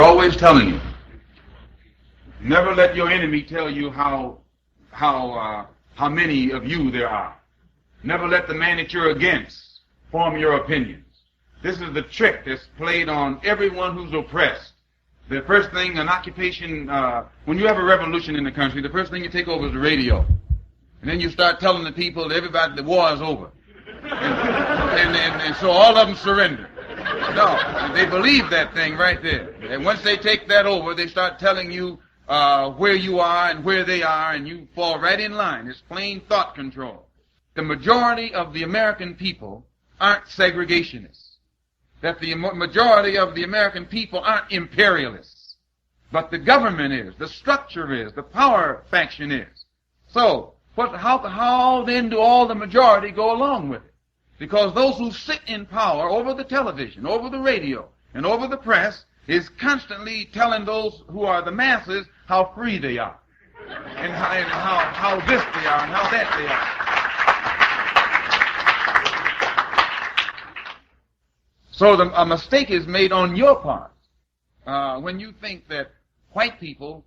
Always telling you, never let your enemy tell you how many of you there are. Never let the man that you're against form your opinions. This is the trick that's played on everyone who's oppressed. The first thing, an occupation, when you have a revolution in the country, the first thing you take over is the radio. And then you start telling the people that everybody, the war is over. And so all of them surrender. No, they believe that thing right there. And once they take that over, they start telling you where you are and where they are, and you fall right in line. It's plain thought control. The majority of the American people aren't segregationists. That the majority of the American people aren't imperialists. But the government is, the structure is, the power faction is. So, how then do all the majority go along with it? Because those who sit in power over the television, over the radio, and over the press is constantly telling those who are the masses how free they are, and how this they are, and how that they are. So a mistake is made on your part when you think that white people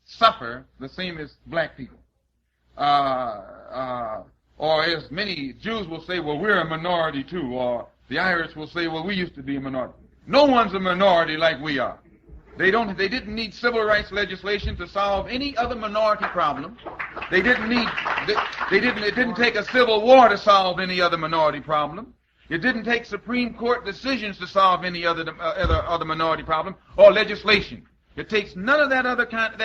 suffer the same as black people. Or as many Jews will say, well, we're a minority too, or the Irish will say, well, we used to be a minority. No one's a minority like we are. They didn't need civil rights legislation to solve any other minority problem. It didn't take a civil war to solve any other minority problem. It didn't take Supreme Court decisions to solve any other minority problem or legislation. It takes none of that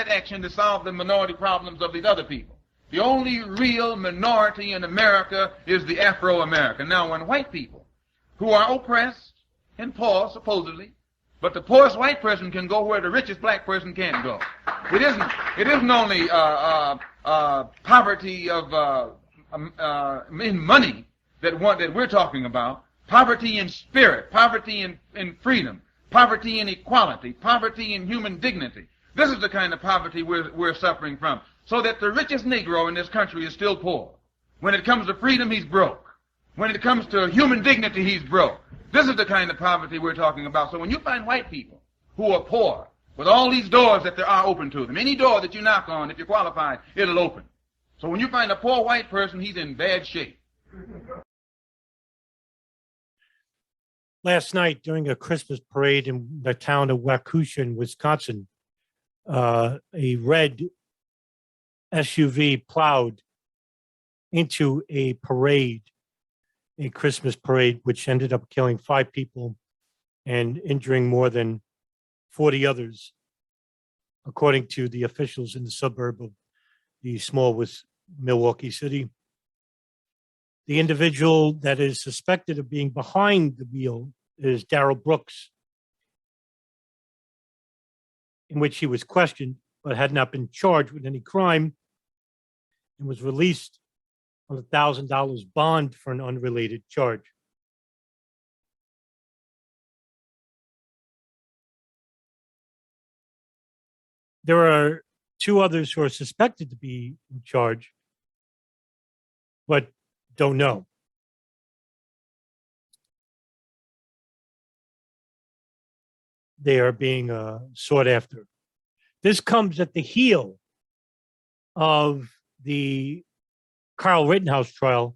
action to solve the minority problems of these other people. The only real minority in America is the Afro-American. Now, when white people, who are oppressed and poor, supposedly, but the poorest white person can go where the richest black person can't go. It isn't only poverty in money that we're talking about. Poverty in spirit, poverty in freedom, poverty in equality, poverty in human dignity. This is the kind of poverty we're suffering from. So that the richest Negro in this country is still poor. When it comes to freedom, he's broke. When it comes to human dignity, he's broke. This is the kind of poverty we're talking about. So when you find white people who are poor, with all these doors that there are open to them, any door that you knock on, if you're qualified, it'll open. So when you find a poor white person, he's in bad shape. Last night, during a Christmas parade in the town of Waukesha in Wisconsin, a red SUV plowed into a Christmas parade, which ended up killing 5 people and injuring more than 40 others, according to the officials in the suburb of the small Milwaukee City. The individual that is suspected of being behind the wheel is Darrell Brooks, in which he was questioned but had not been charged with any crime and was released on $1,000 bond for an unrelated charge. There are 2 others who are suspected to be in charge, but don't know. They are being sought after. This comes at the heel of the Kyle Rittenhouse trial,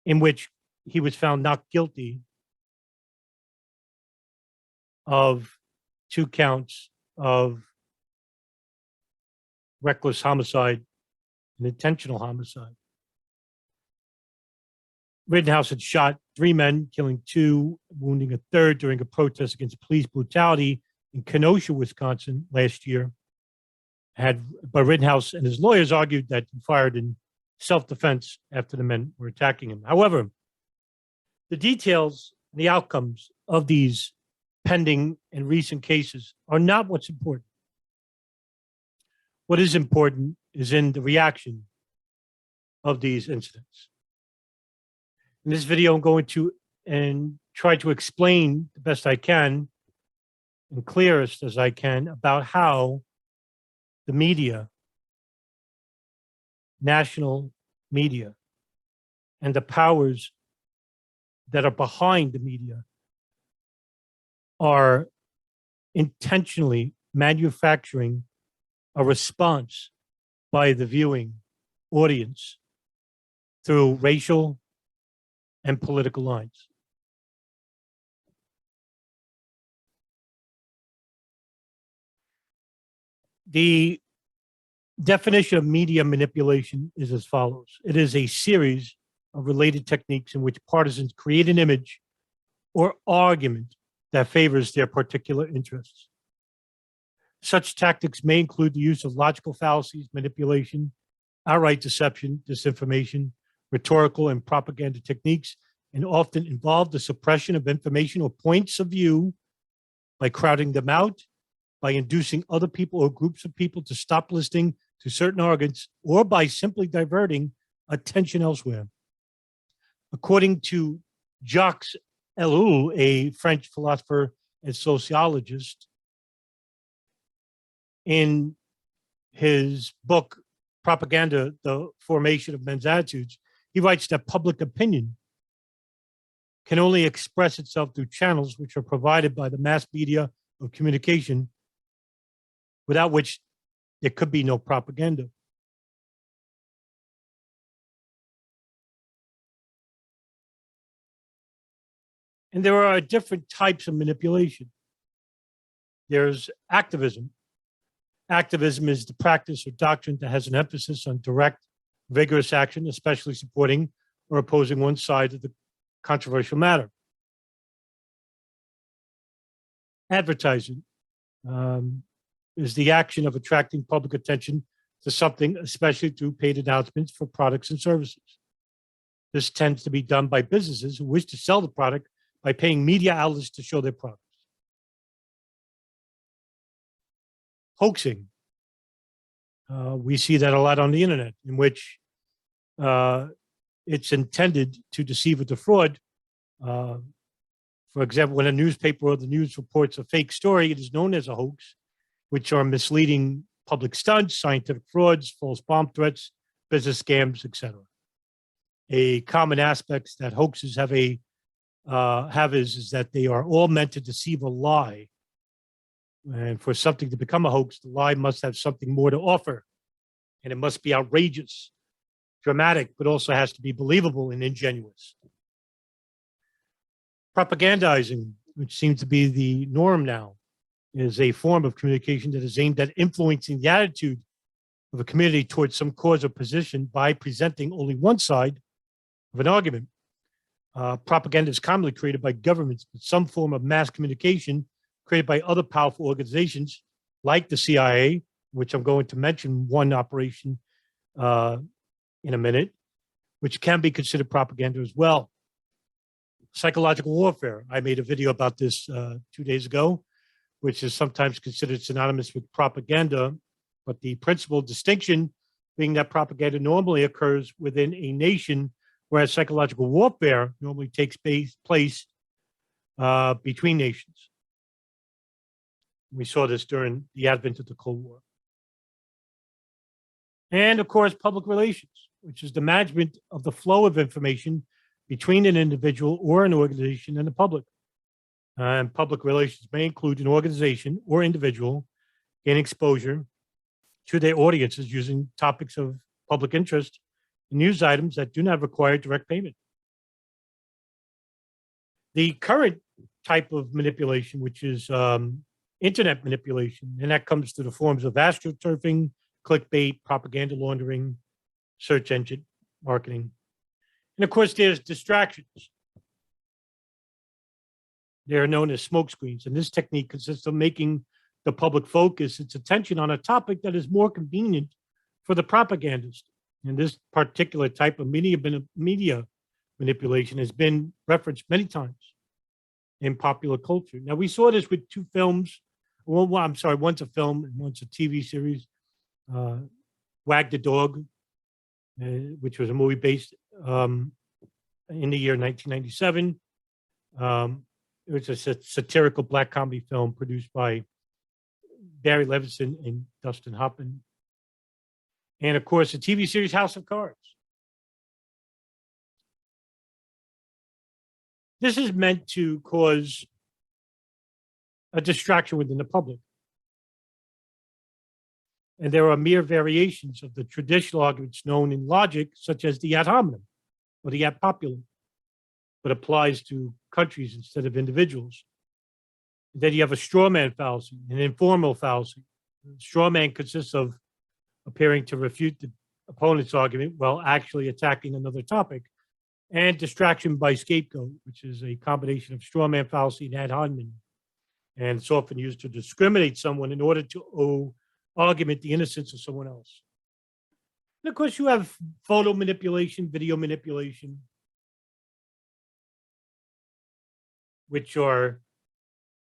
in which he was found not guilty of 2 counts of reckless homicide and intentional homicide. Rittenhouse had shot 3 men, killing 2, wounding a 3rd during a protest against police brutality in Kenosha, Wisconsin last year. But Rittenhouse and his lawyers argued that he fired in self-defense after the men were attacking him. However, the details, the outcomes of these pending and recent cases are not what's important. What is important is in the reaction of these incidents. In this video, I'm going to try to explain the best I can and clearest as I can about how the media, national media, and the powers that are behind the media are intentionally manufacturing a response by the viewing audience through racial and political lines. The definition of media manipulation is as follows. It is a series of related techniques in which partisans create an image or argument that favors their particular interests. Such tactics may include the use of logical fallacies, manipulation, outright deception, disinformation, rhetorical and propaganda techniques, and often involve the suppression of information or points of view by crowding them out, by inducing other people or groups of people to stop listening to certain arguments, or by simply diverting attention elsewhere. According to Jacques Ellul, a French philosopher and sociologist, in his book, Propaganda, The Formation of Men's Attitudes, he writes that public opinion can only express itself through channels which are provided by the mass media of communication, without which there could be no propaganda. And there are different types of manipulation. There's activism. Activism is the practice or doctrine that has an emphasis on direct, vigorous action, especially supporting or opposing one side of the controversial matter. Advertising is the action of attracting public attention to something, especially through paid announcements for products and services. This tends to be done by businesses who wish to sell the product by paying media outlets to show their products. Hoaxing. We see that a lot on the internet, in which it's intended to deceive or defraud. For example, when a newspaper or the news reports a fake story, it is known as a hoax, which are misleading public stunts, scientific frauds, false bomb threats, business scams, etc. A common aspect that hoaxes have is that they are all meant to deceive a lie. And for something to become a hoax, the lie must have something more to offer. And it must be outrageous, dramatic, but also has to be believable and ingenuous. Propagandizing, which seems to be the norm now, is a form of communication that is aimed at influencing the attitude of a community towards some cause or position by presenting only one side of an argument. Propaganda is commonly created by governments, but some form of mass communication created by other powerful organizations like the CIA, which I'm going to mention one operation in a minute, which can be considered propaganda as well. Psychological warfare. I made a video about this 2 days ago, which is sometimes considered synonymous with propaganda, but the principal distinction being that propaganda normally occurs within a nation, whereas psychological warfare normally takes place between nations. We saw this during the advent of the Cold War. And of course, public relations, which is the management of the flow of information between an individual or an organization and the public. And public relations may include an organization or individual gaining exposure to their audiences using topics of public interest and news items that do not require direct payment. The current type of manipulation, which is internet manipulation, and that comes through the forms of astroturfing, clickbait, propaganda laundering, search engine marketing. And of course, there's distractions. They're known as smoke screens. And this technique consists of making the public focus its attention on a topic that is more convenient for the propagandist. And this particular type of media manipulation has been referenced many times in popular culture. Now, we saw this with two films. Well, I'm sorry, one's a film and one's a TV series. Wag the Dog, which was a movie based in the year 1997. It was a satirical black comedy film produced by Barry Levinson and Dustin Hoffman. And of course, the TV series House of Cards. This is meant to cause a distraction within the public. And there are mere variations of the traditional arguments known in logic, such as the ad hominem or the ad populum, but applies to countries instead of individuals. Then you have a straw man fallacy, an informal fallacy. Straw man consists of appearing to refute the opponent's argument while actually attacking another topic, and distraction by scapegoat, which is a combination of straw man fallacy and ad hominem. And it's often used to discriminate someone in order to argument the innocence of someone else. And of course, you have photo manipulation, video manipulation, which are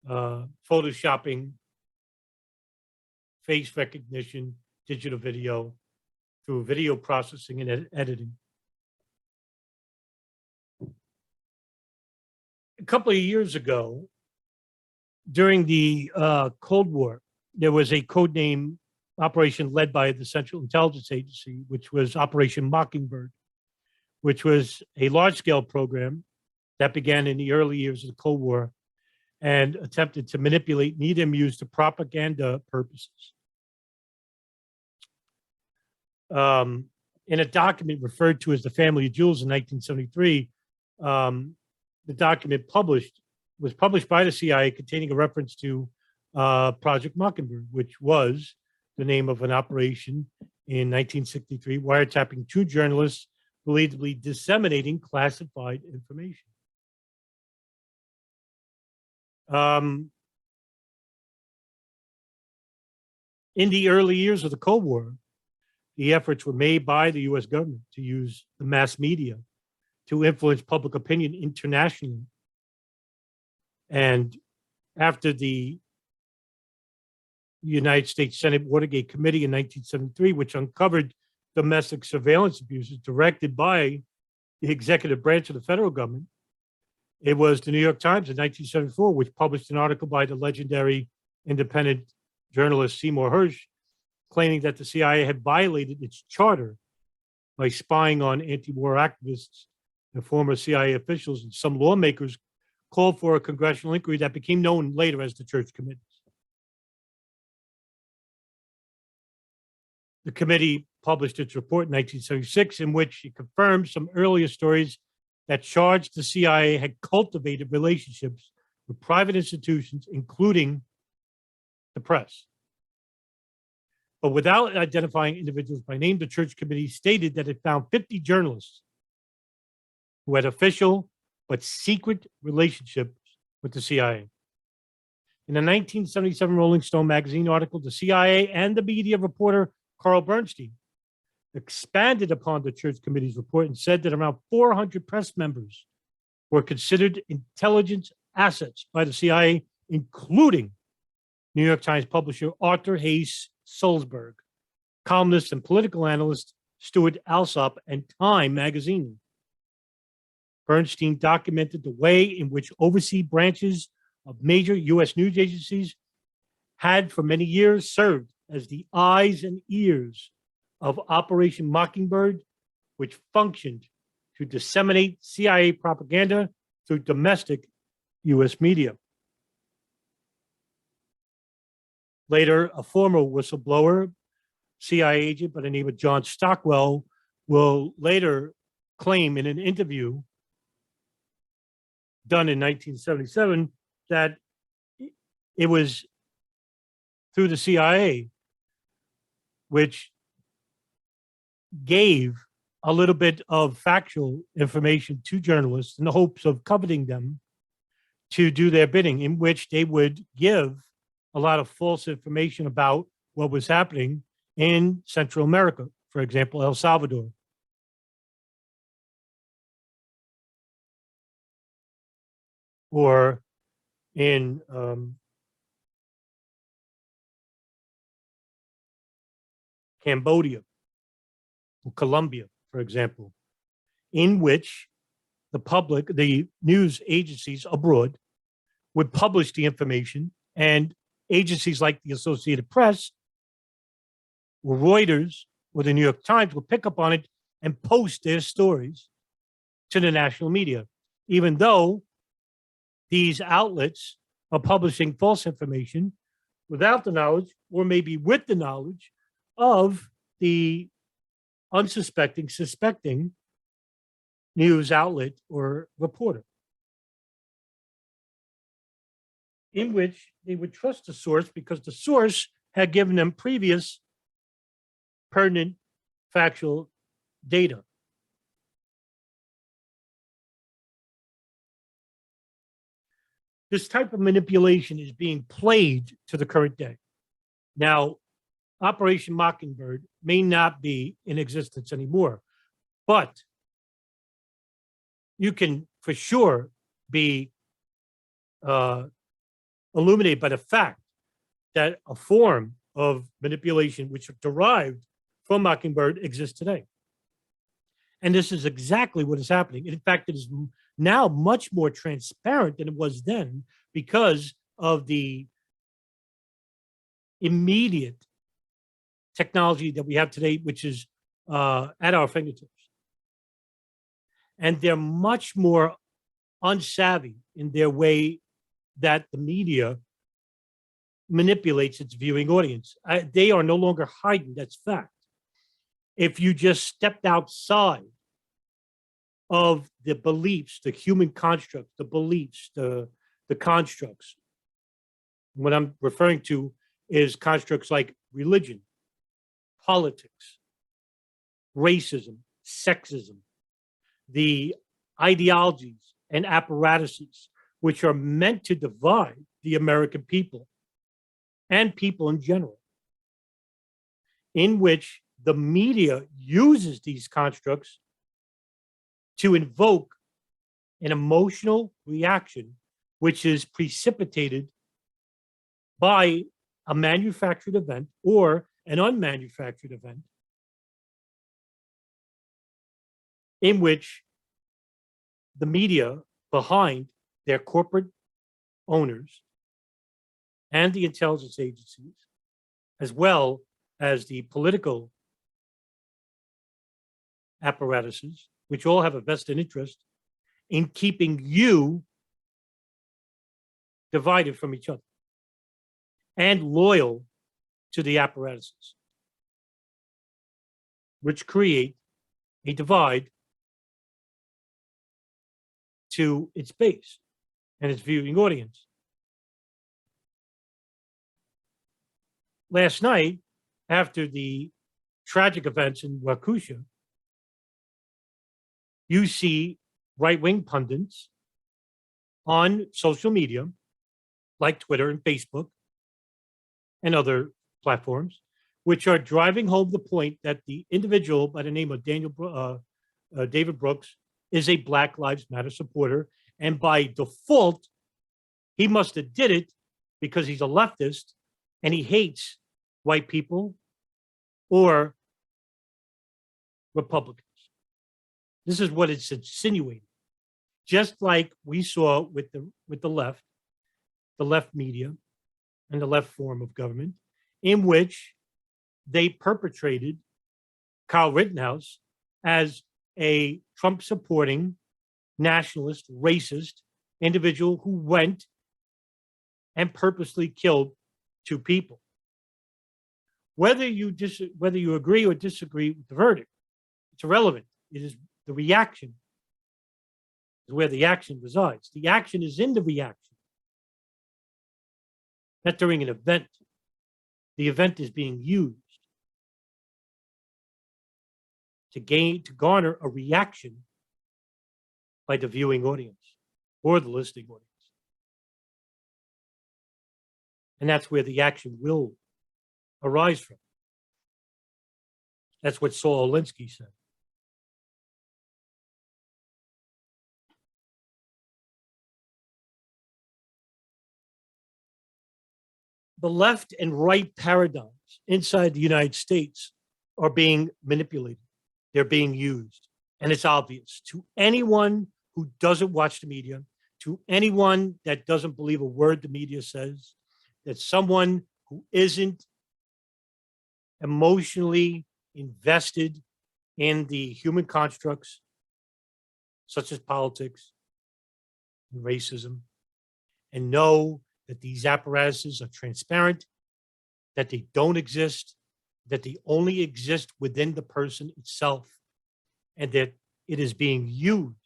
photoshopping, face recognition, digital video through video processing and editing. A couple of years ago, during the Cold War, there was a codename operation led by the Central Intelligence Agency, which was Operation Mockingbird, which was a large-scale program that began in the early years of the Cold War and attempted to manipulate medium used to propaganda purposes. In a document referred to as the Family of Jewels in 1973, the document was published by the CIA containing a reference to Project Mockingbird, which was the name of an operation in 1963, wiretapping two journalists believably disseminating classified information. In the early years of the Cold War, the efforts were made by the U.S. government to use the mass media to influence public opinion internationally. And after the United States Senate Watergate Committee in 1973, which uncovered domestic surveillance abuses directed by the executive branch of the federal government, it was the New York Times in 1974, which published an article by the legendary independent journalist Seymour Hersh, claiming that the CIA had violated its charter by spying on anti-war activists and former CIA officials, and some lawmakers called for a congressional inquiry that became known later as the Church Committees. The committee published its report in 1976, in which it confirmed some earlier stories that charged the CIA had cultivated relationships with private institutions, including the press. But without identifying individuals by name, the Church Committee stated that it found 50 journalists who had official but secret relationships with the CIA. In a 1977 Rolling Stone magazine article, the CIA and the media reporter Carl Bernstein expanded upon the Church Committee's report and said that around 400 press members were considered intelligence assets by the CIA, including New York Times publisher Arthur Hayes Sulzberg, columnist and political analyst Stuart Alsop, and Time magazine. Bernstein documented the way in which overseas branches of major U.S. news agencies had for many years served as the eyes and ears of Operation Mockingbird, which functioned to disseminate CIA propaganda through domestic U.S. media. Later, a former whistleblower, CIA agent by the name of John Stockwell, will later claim in an interview done in 1977 that it was through the CIA which gave a little bit of factual information to journalists in the hopes of coveting them to do their bidding, in which they would give a lot of false information about what was happening in Central America, for example, El Salvador. Or in Cambodia, or Colombia, for example, in which the public, the news agencies abroad would publish the information, and agencies like the Associated Press or Reuters or the New York Times would pick up on it and post their stories to the national media, even though these outlets of publishing false information without the knowledge, or maybe with the knowledge, of the suspecting news outlet or reporter, in which they would trust the source because the source had given them previous pertinent factual data. This type of manipulation is being played to the current day. Now, Operation Mockingbird may not be in existence anymore, but you can for sure be illuminated by the fact that a form of manipulation which derived from Mockingbird exists today. And this is exactly what is happening. In fact, it is now much more transparent than it was then because of the immediate technology that we have today, which is at our fingertips. And they're much more unsavvy in their way that the media manipulates its viewing audience. They are no longer hiding, that's fact. If you just stepped outside of the beliefs, the human construct, the beliefs, the constructs, what I'm referring to is constructs like religion, politics, racism, sexism, the ideologies and apparatuses which are meant to divide the American people and people in general, in which the media uses these constructs to invoke an emotional reaction, which is precipitated by a manufactured event or an unmanufactured event, in which the media behind their corporate owners and the intelligence agencies, as well as the political apparatuses, which all have a vested interest in keeping you divided from each other and loyal to the apparatuses, which create a divide to its base and its viewing audience. Last night, after the tragic events in Waukesha, you see right-wing pundits on social media like Twitter and Facebook and other platforms, which are driving home the point that the individual by the name of David Brooks is a Black Lives Matter supporter, and by default, he must have did it because he's a leftist and he hates white people or Republicans. This is what it's insinuating. Just like we saw with the left media and the left form of government, in which they perpetrated Kyle Rittenhouse as a Trump-supporting, nationalist, racist individual who went and purposely killed two people. Whether you agree or disagree with the verdict, it's irrelevant. It is the reaction is where the action resides. The action is in the reaction, not during an event. The event is being used to garner a reaction by the viewing audience or the listening audience. And that's where the action will arise from. That's what Saul Alinsky said. The left and right paradigms inside the United States are being manipulated. They're being used. And it's obvious to anyone who doesn't watch the media, to anyone that doesn't believe a word the media says, that someone who isn't emotionally invested in the human constructs, such as politics and racism, and know that these apparatuses are transparent, that they don't exist, that they only exist within the person itself, and that it is being used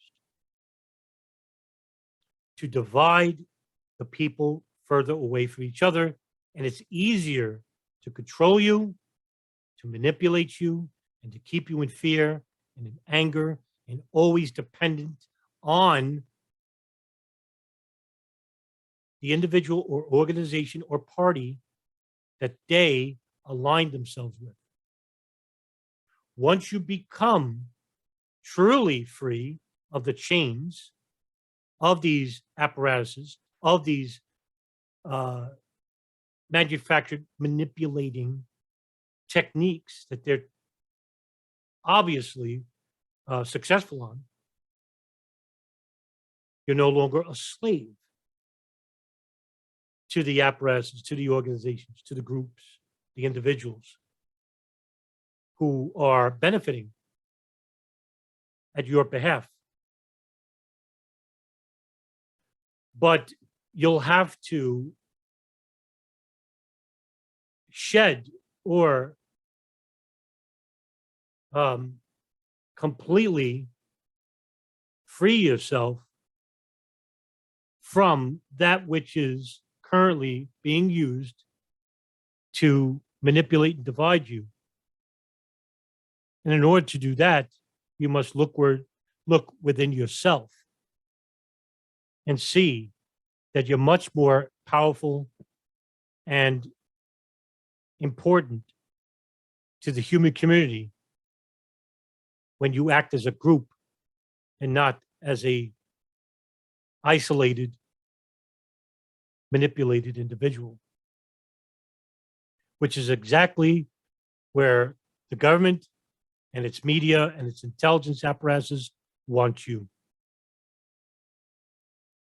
to divide the people further away from each other. And it's easier to control you, to manipulate you, and to keep you in fear and in anger and always dependent on the individual or organization or party that they align themselves with. Once you become truly free of the chains of these apparatuses, of these manufactured manipulating techniques that they're obviously successful on, you're no longer a slave to the apparatuses, to the organizations, to the groups, the individuals who are benefiting at your behalf. But you'll have to shed or completely free yourself from that which is currently being used to manipulate and divide you. And in order to do that, you must look within yourself and see that you're much more powerful and important to the human community when you act as a group and not as a isolated, manipulated individual, which is exactly where the government and its media and its intelligence apparatuses want you.